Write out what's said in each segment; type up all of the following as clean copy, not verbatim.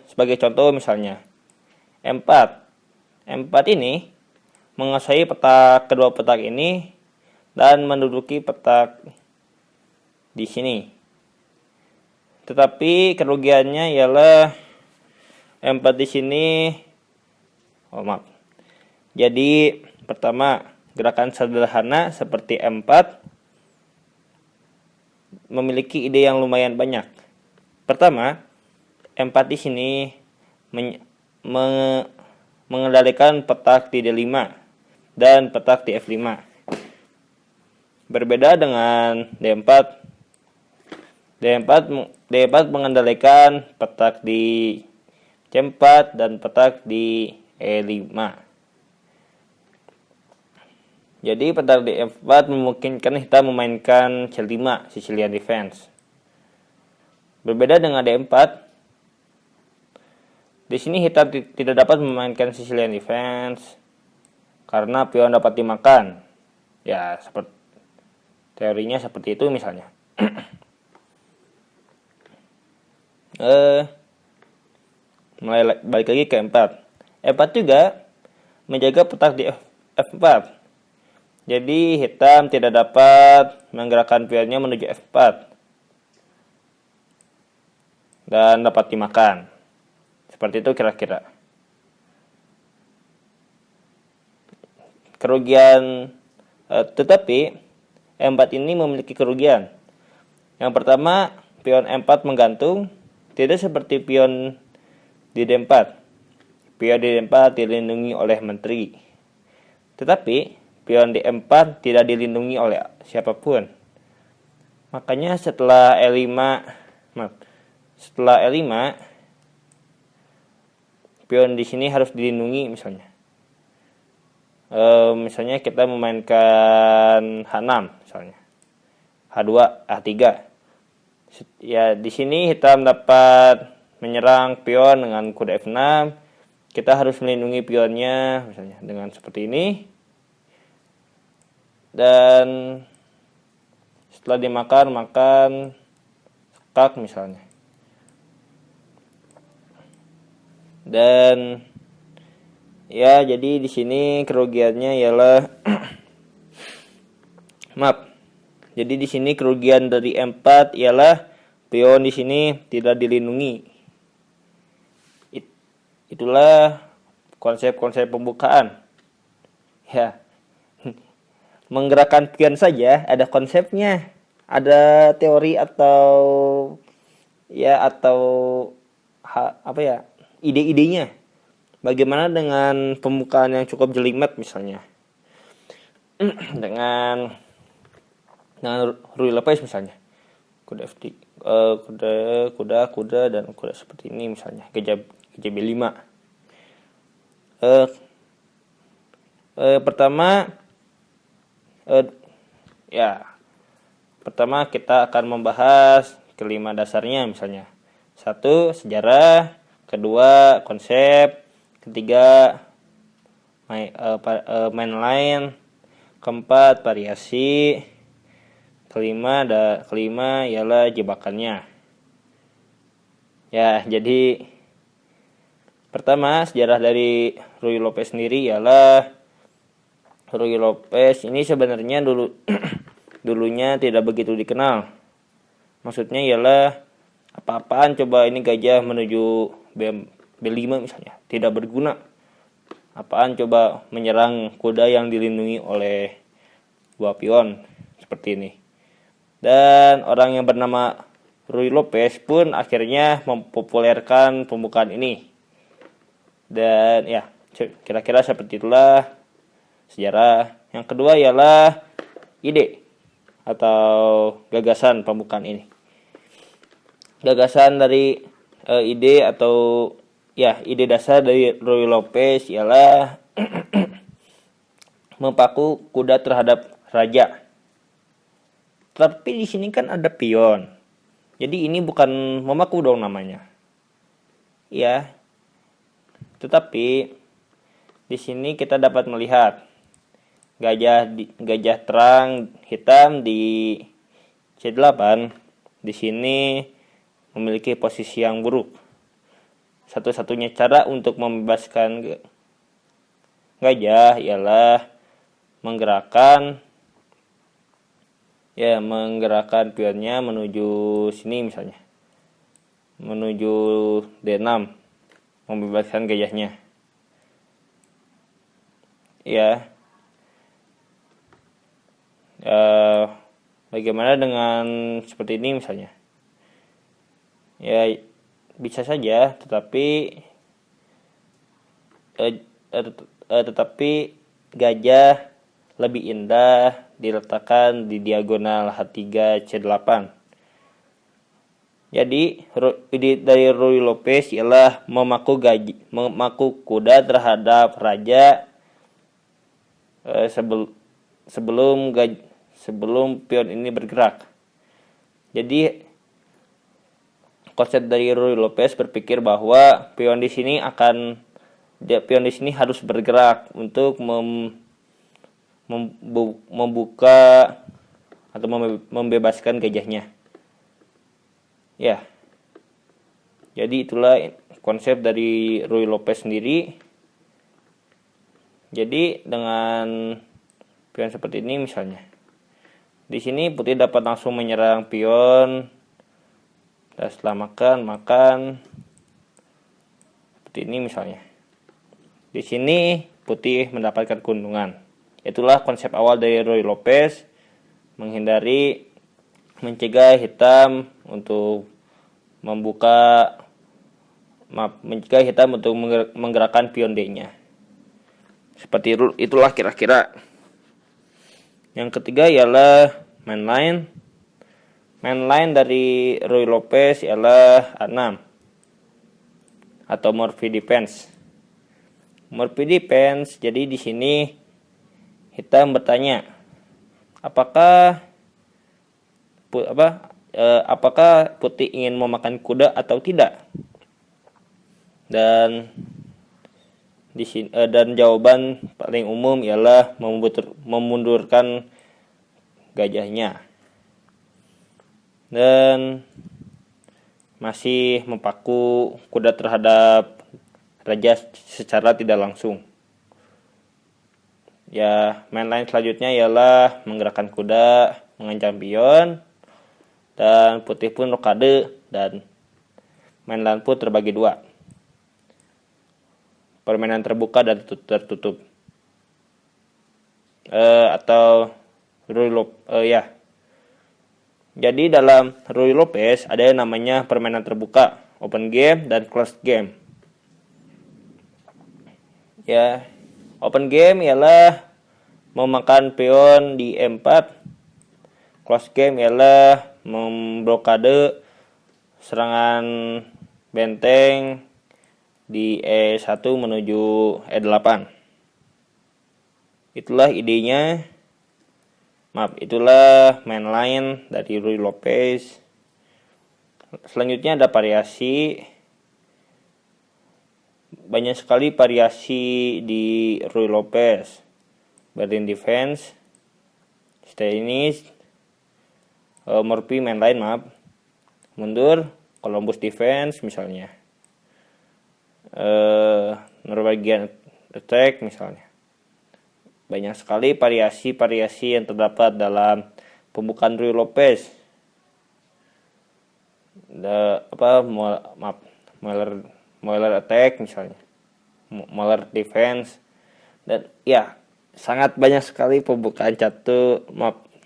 Sebagai contoh misalnya M4. M4 ini menguasai kedua petak ini dan menduduki petak di sini. Tetapi kerugiannya ialah M4 di sini. Maaf. Jadi pertama, gerakan sederhana seperti M4 memiliki ide yang lumayan banyak. Pertama, M4 di sini mengendalikan petak di D5 dan petak di F5. Berbeda dengan D4. D4 mengendalikan petak di C4 dan petak di E5. Jadi petak di F4 memungkinkan hitam memainkan C5, Sicilian defense. Berbeda dengan D4, di sini hitam tidak dapat memainkan Sicilian defense karena pion dapat dimakan. Ya, teorinya seperti itu misalnya. Mulai balik lagi ke M4. M4 juga menjaga petak di F4. Jadi hitam tidak dapat menggerakkan pionnya menuju F4 dan dapat dimakan. Seperti itu kira-kira. Kerugian, tetapi M4 ini memiliki kerugian. Yang pertama, pion M4 menggantung, tidak seperti pion di D4. Pion di D4 dilindungi oleh menteri. Tetapi pion di M4 tidak dilindungi oleh siapapun. Makanya setelah E5, pion di sini harus dilindungi misalnya. Misalnya kita memainkan H6 misalnya. H2, A3. Ya, di sini hitam dapat menyerang pion dengan kuda F6. Kita harus melindungi pionnya misalnya dengan seperti ini. Dan setelah makan skak misalnya. Dan ya, jadi di sini kerugiannya ialah Jadi di sini kerugian dari M4 ialah pion di sini tidak dilindungi. Itulah konsep-konsep pembukaan. Ya. Menggerakkan pion saja ada konsepnya, ada teori atau ide-idenya. Bagaimana dengan pembukaan yang cukup jelimet misalnya, dengan Ruy Lopez misalnya, kuda FD, kuda dan kuda seperti ini misalnya, gajah B5. Pertama kita akan membahas kelima dasarnya misalnya. 1. Sejarah. 2. Konsep. 3. Mainline. 4. Variasi. Kelima ialah jebakannya. Ya, jadi pertama sejarah dari Ruy Lopez sendiri ialah Ruy Lopez ini sebenarnya dulunya tidak begitu dikenal. Maksudnya ialah apa-apaan coba ini gajah menuju B5 misalnya, tidak berguna. Apaan coba menyerang kuda yang dilindungi oleh buah pion seperti ini. Dan orang yang bernama Ruy Lopez pun akhirnya mempopulerkan pembukaan ini. Dan ya, kira-kira seperti itulah sejarah. Yang kedua ialah ide atau gagasan pembukaan ini. Gagasan dari ide dasar dari Ruy Lopez ialah mempaku kuda terhadap raja. Tapi di sini kan ada pion. Jadi ini bukan memaku dong namanya. Ya. Tetapi di sini kita dapat melihat gajah terang hitam di C8 di sini memiliki posisi yang buruk. satu-satunya cara untuk membebaskan gajah ialah menggerakkan pionnya menuju sini, misalnya menuju D6, membebaskan gajahnya. Bagaimana dengan seperti ini misalnya? Bisa saja, tetapi gajah lebih indah diletakkan di diagonal H3 C8. Jadi ide dari Ruy Lopez ialah memaku kuda terhadap raja sebelum pion ini bergerak. Jadi konsep dari Ruy Lopez berpikir bahwa pion di sini harus bergerak untuk membuka atau membebaskan gajahnya. Jadi itulah konsep dari Ruy Lopez sendiri. Jadi dengan pion seperti ini misalnya, di sini putih dapat langsung menyerang pion, dan setelah makan seperti ini misalnya. Di sini putih mendapatkan keuntungan. Itulah konsep awal dari Ruy Lopez, mencegah hitam untuk menggerakkan pion D-nya. Seperti itulah kira-kira. Yang ketiga ialah mainline. Mainline dari Ruy Lopez ialah A6 atau Murphy defense. Murphy defense. Jadi di sini hitam bertanya, apakah putih ingin memakan kuda atau tidak? Dan di sini dan jawaban paling umum ialah memundurkan gajahnya dan masih mempaku kuda terhadap raja secara tidak langsung. Mainline selanjutnya ialah menggerakkan kuda, mengancam pion, dan putih pun rokade, dan mainline pun terbagi dua, permainan terbuka dan tertutup, atau Ruy Lopez. Jadi dalam Ruy Lopez ada yang namanya permainan terbuka, open game, dan closed game. Open game ialah memakan pion di E4. Closed game ialah memblokade serangan benteng di E1 menuju E8. Itulah idenya. Itulah mainline dari Ruy Lopez. Selanjutnya ada variasi. Banyak sekali variasi di Ruy Lopez. Berlin defense, Stainis, Murphy mainline, mundur, Columbus defense misalnya, Norwegian attack misalnya. Banyak sekali variasi-variasi yang terdapat dalam pembukaan Ruy Lopez. Moeller attack misalnya, Moeller defense, dan sangat banyak sekali pembukaan catur,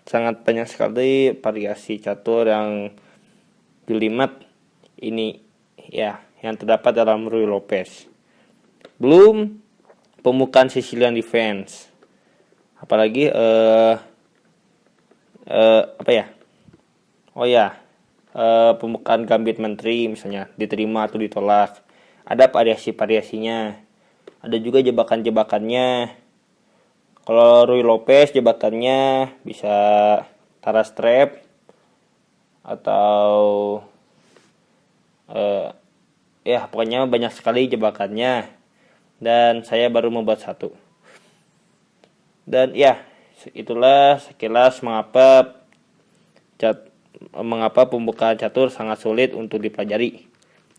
sangat banyak sekali variasi catur yang jelimet ini yang terdapat dalam Ruy Lopez. Belum pembukaan Sicilian defense. Apalagi pembukaan gambit menteri misalnya, diterima atau ditolak. Ada variasi-variasinya. Ada juga jebakan-jebakannya. Kalau Ruy Lopez jebakannya bisa Taras trap atau pokoknya banyak sekali jebakannya, dan saya baru membuat satu. Dan itulah sekilas mengapa pembukaan catur sangat sulit untuk dipelajari.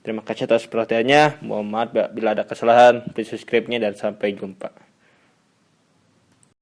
Terima kasih atas perhatiannya. Mohon maaf bila ada kesalahan. Please subscribe-nya dan sampai jumpa.